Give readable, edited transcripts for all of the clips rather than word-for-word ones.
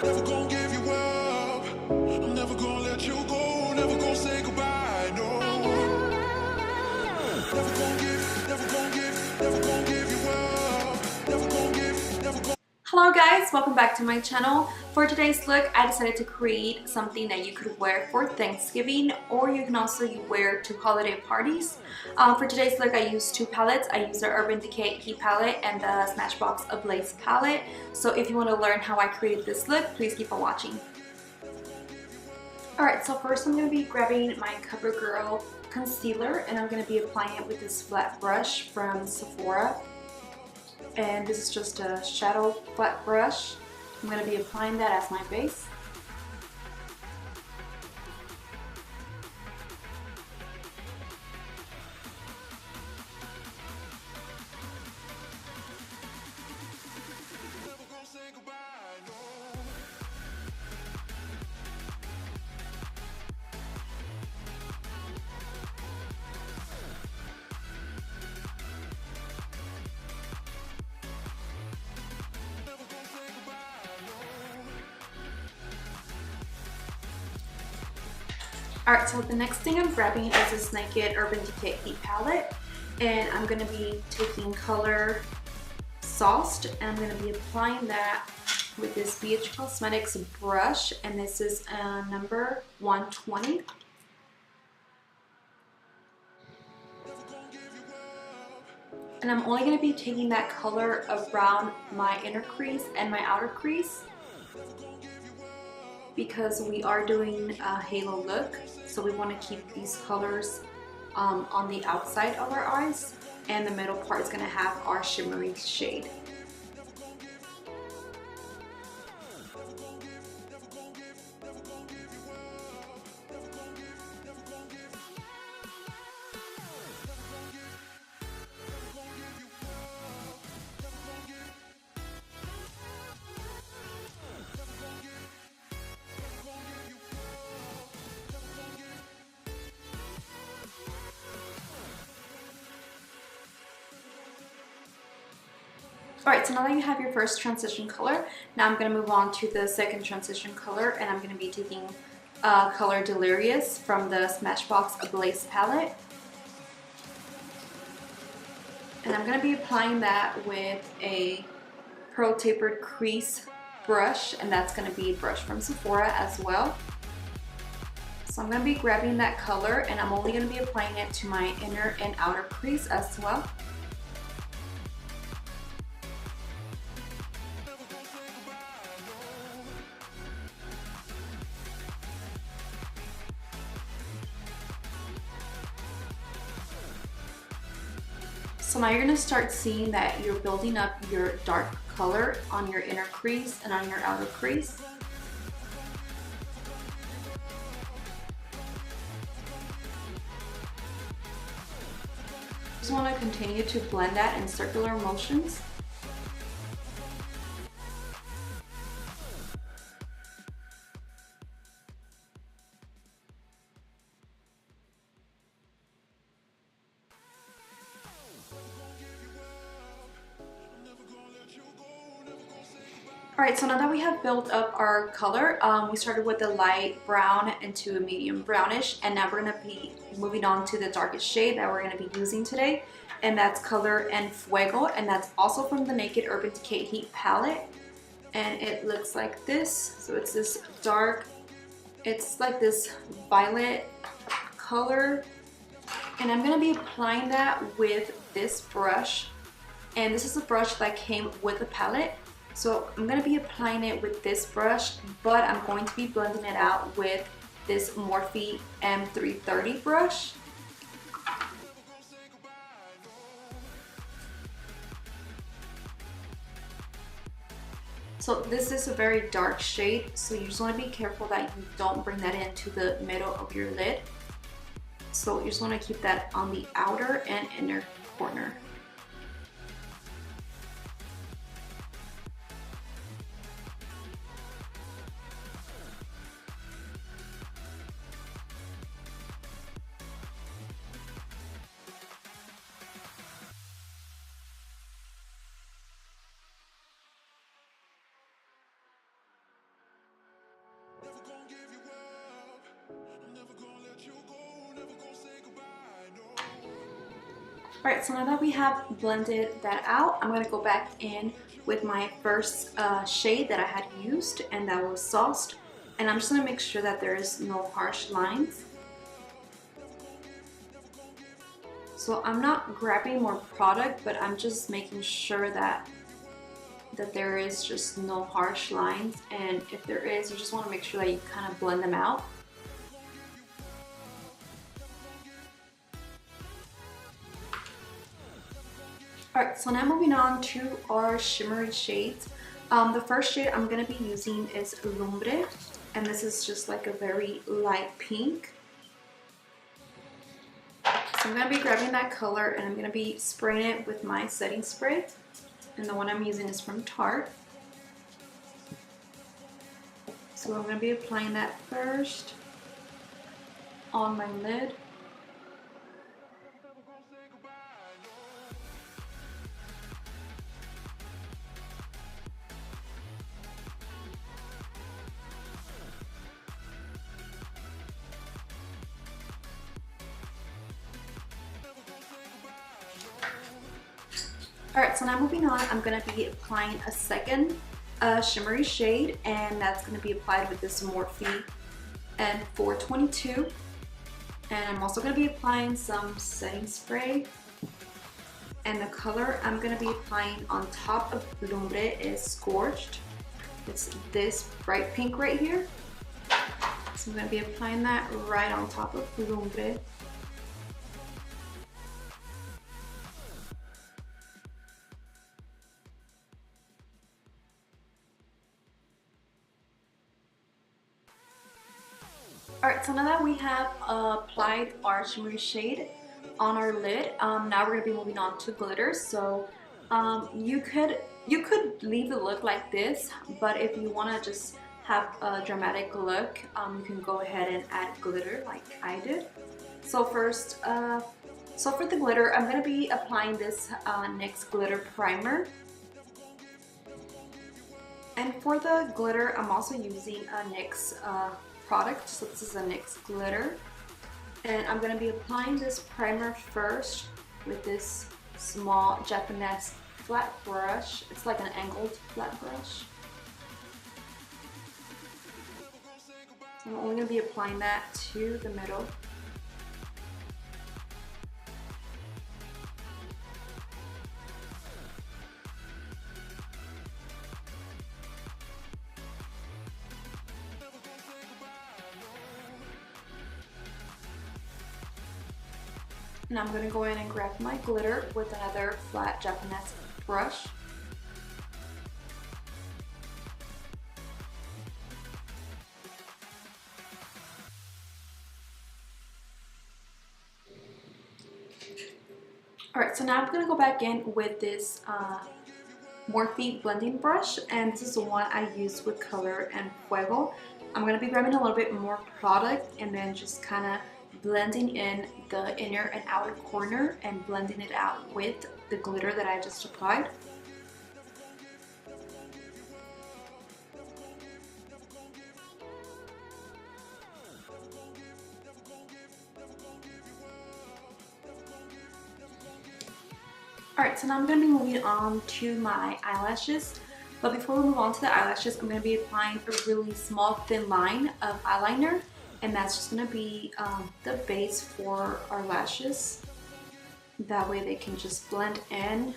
Never gonna give you up. I'm never gonna let you go. Never gonna say goodbye. No. Never gonna give, never gonna give, never gonna give you up. Never gonna give, never gonna. Hello guys, welcome back to my channel. For today's look, I decided to create something that you could wear for Thanksgiving, or you can also wear to holiday parties. For today's look, I used two palettes. I used the Urban Decay Heat palette and the Smashbox Ablaze palette. So if you want to learn how I created this look, please keep on watching. Alright, so first I'm going to be grabbing my CoverGirl concealer and I'm going to be applying it with this flat brush from Sephora. And this is just a shadow flat brush. I'm going to be applying that as my base. Alright, so the next thing I'm grabbing is this Naked Urban Decay Heat palette, and I'm going to be taking color Sauced, and I'm going to be applying that with this BH Cosmetics brush, and this is number 120. And I'm only going to be taking that color around my inner crease and my outer crease, because we are doing a halo look, so we want to keep these colors on the outside of our eyes, and the middle part is going to have our shimmery shade. Alright, so now that you have your first transition color, now I'm going to move on to the second transition color, and I'm going to be taking color Delirious from the Smashbox Ablaze palette. And I'm going to be applying that with a pearl tapered crease brush, and that's going to be a brush from Sephora as well. So I'm going to be grabbing that color, and I'm only going to be applying it to my inner and outer crease as well. So now you're going to start seeing that you're building up your dark color on your inner crease and on your outer crease. Just want to continue to blend that in circular motions. Alright, so now that we have built up our color, we started with the light brown into a medium brownish, and now we're going to be moving on to the darkest shade that we're going to be using today, and that's color En Fuego, and that's also from the Naked Urban Decay Heat palette, and it looks like this. So it's this dark, it's like this violet color, and I'm going to be applying that with this brush, and this is a brush that came with the palette. So I'm going to be applying it with this brush, but I'm going to be blending it out with this Morphe M330 brush. So this is a very dark shade, so you just want to be careful that you don't bring that into the middle of your lid. So you just want to keep that on the outer and inner corner. Alright, so now that we have blended that out, I'm going to go back in with my first shade that I had used, and that was Sauced. And I'm just going to make sure that there is no harsh lines. So I'm not grabbing more product, but I'm just making sure that there is just no harsh lines. And if there is, you just want to make sure that you kind of blend them out. Alright, so now moving on to our shimmery shades. The first shade I'm going to be using is Lumbre, and this is just like a very light pink. So I'm going to be grabbing that color and I'm going to be spraying it with my setting spray. And the one I'm using is from Tarte. So I'm going to be applying that first on my lid. Alright, so now moving on, I'm going to be applying a second shimmery shade, and that's going to be applied with this Morphe N422. And I'm also going to be applying some setting spray. And the color I'm going to be applying on top of Lumbre is Scorched. It's this bright pink right here. So I'm going to be applying that right on top of Lumbre. Alright, so now that we have applied our shimmery shade on our lid, now we're going to be moving on to glitter. So you could leave the look like this, but if you want to just have a dramatic look, you can go ahead and add glitter like I did. So first, so for the glitter, I'm going to be applying this NYX Glitter Primer. And for the glitter, I'm also using a NYX product. So this is a NYX glitter, and I'm going to be applying this primer first with this small Japanese flat brush. It's like an angled flat brush. So I'm only going to be applying that to the middle. And I'm going to go in and grab my glitter with another flat Japanese brush. Alright, so now I'm going to go back in with this Morphe blending brush, and this is the one I used with Color and Fuego. I'm going to be grabbing a little bit more product and then just kind of blending in the inner and outer corner and blending it out with the glitter that I just applied. Alright, so now I'm going to be moving on to my eyelashes. But before we move on to the eyelashes, I'm going to be applying a really small thin line of eyeliner. And that's just going to be the base for our lashes. That way they can just blend in.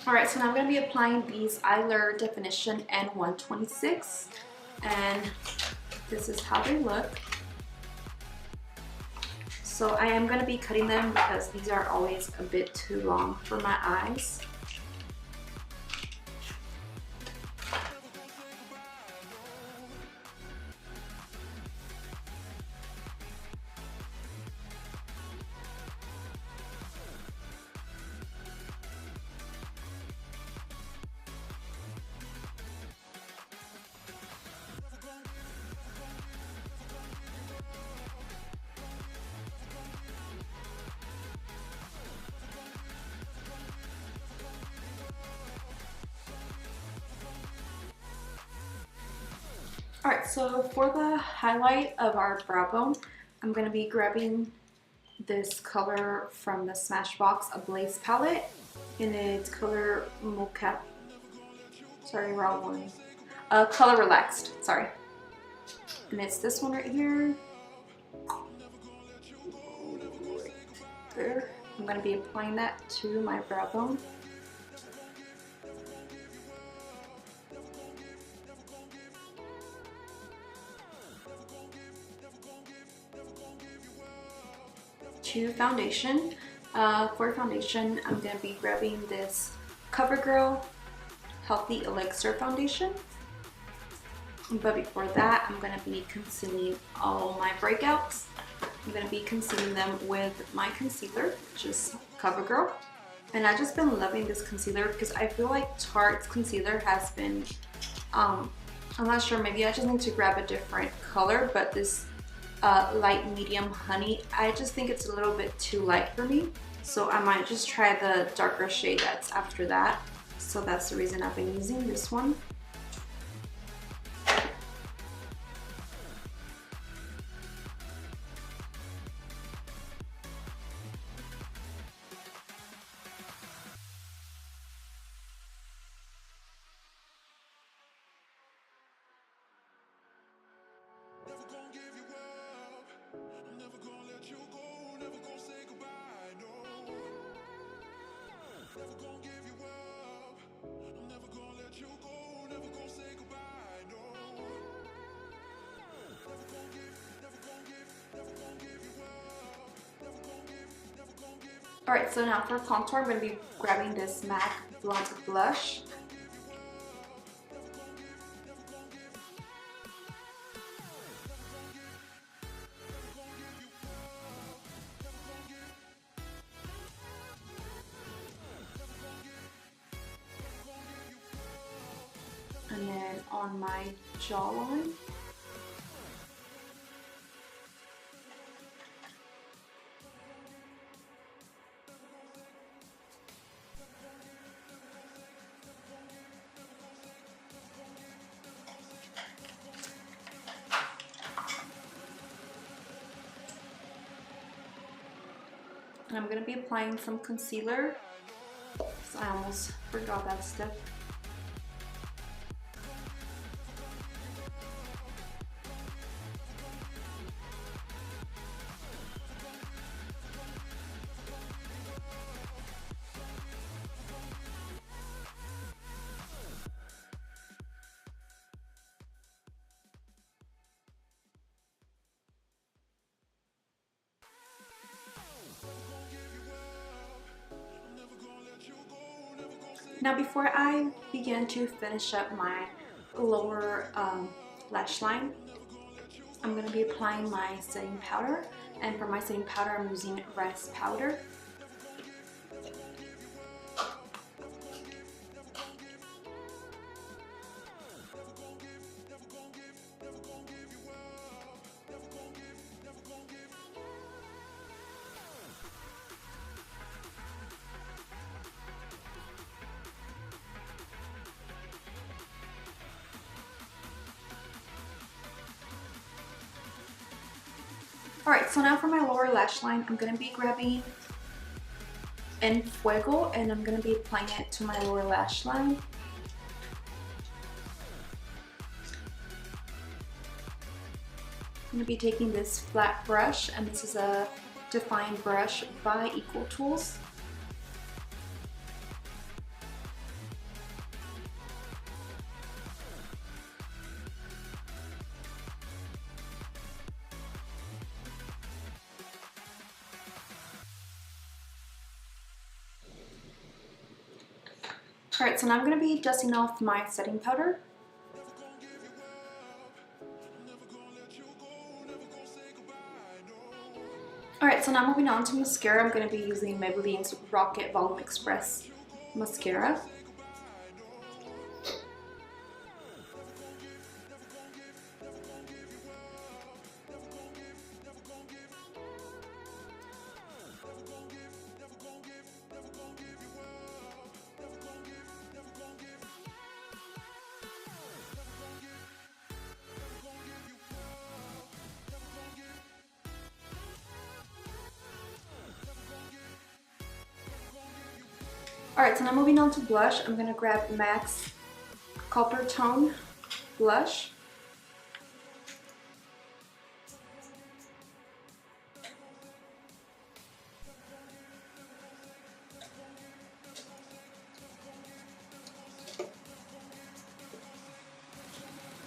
Alright, so now I'm going to be applying these Eyeliner Definition N126, and this is how they look. So I am going to be cutting them because these are always a bit too long for my eyes. Alright, so for the highlight of our brow bone, I'm going to be grabbing this color from the Smashbox Ablaze palette, and it's color mocha. Sorry, wrong one. Color relaxed. Sorry, and it's this one right here. Right there. I'm going to be applying that to my brow bone. To foundation. For foundation, I'm going to be grabbing this CoverGirl Healthy Elixir foundation. But before that, I'm going to be concealing all my breakouts. I'm going to be concealing them with my concealer, which is CoverGirl. And I've just been loving this concealer because I feel like Tarte's concealer has been, I'm not sure, maybe I just need to grab a different color, but this light medium honey, I just think it's a little bit too light for me. So I might just try the darker shade that's after that. So that's the reason I've been using this one. Alright, so now for contour, I'm going to be grabbing this MAC Blunt Blush. And then on my jawline. And I'm going to be applying some concealer, so I almost forgot that step. Now before I begin to finish up my lower lash line, I'm going to be applying my setting powder, and for my setting powder I'm using rice powder. Alright, so now for my lower lash line, I'm going to be grabbing En Fuego, and I'm going to be applying it to my lower lash line. I'm going to be taking this flat brush, and this is a Define brush by Equal Tools. Alright, so now I'm going to be dusting off my setting powder. Alright, so now moving on to mascara, I'm going to be using Maybelline's Rocket Volume Express mascara. Alright, so now moving on to blush, I'm going to grab MAC's Copper Tone blush.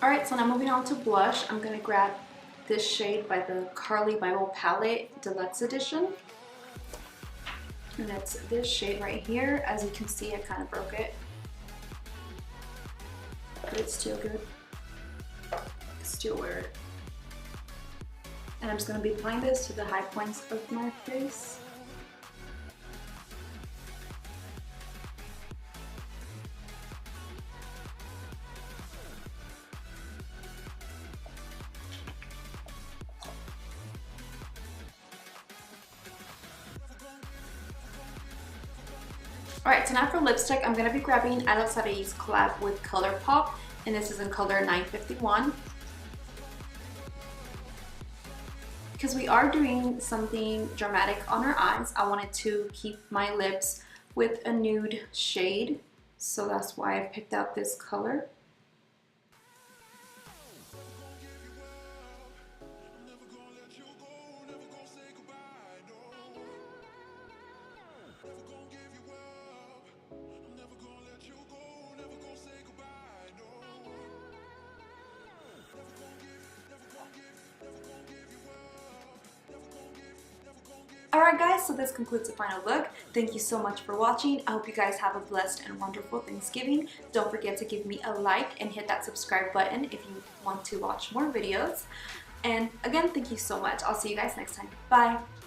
Alright, so now moving on to blush, I'm going to grab this shade by the Carly Bible Palette Deluxe Edition. And it's this shade right here. As you can see, I kind of broke it. But it's still good. Still wear it. And I'm just going to be applying this to the high points of my face. Alright, so now for lipstick, I'm going to be grabbing Aloe Saray's collab with ColourPop, and this is in color 951. Because we are doing something dramatic on our eyes, I wanted to keep my lips with a nude shade, so that's why I picked out this color. Alright guys, so this concludes the final look. Thank you so much for watching. I hope you guys have a blessed and wonderful Thanksgiving. Don't forget to give me a like and hit that subscribe button if you want to watch more videos. And again, thank you so much. I'll see you guys next time. Bye!